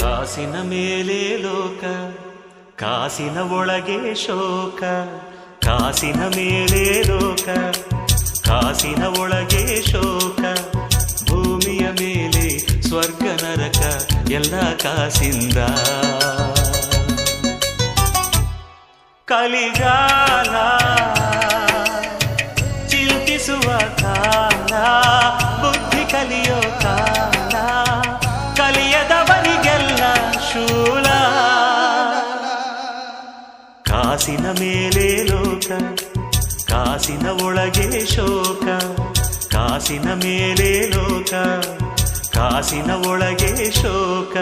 ಕಾಸಿನ ಮೇಲೆ ಲೋಕ, ಕಾಸಿನ ಒಳಗೆ ಶೋಕ. ಕಾಸಿನ ಮೇಲೆ ಲೋಕ, ಕಾಸಿನ ಒಳಗೆ ಶೋಕ. ಭೂಮಿಯ ಮೇಲೆ ಸ್ವರ್ಗ ನರಕ ಎಲ್ಲ ಕಾಸಿಂದ. ಕಲಿಗಾಲ ಚಿಂತಿಸುವ ಕಾಲ, ಬುದ್ಧಿ ಕಲಿಯೋ ಕಾಲ. ಕಲಿಯದವರಿಗೆಲ್ಲ ಶೂಲ. ಕಾಸಿನ ಮೇಲೆ ಲೋಕ, ಕಾಸಿನ ಒಳಗೆ ಶೋಕ. ಕಾಸಿನ ಮೇಲೆ ಲೋಕ, ಕಾಸಿನ ಒಳಗೆ ಶೋಕ.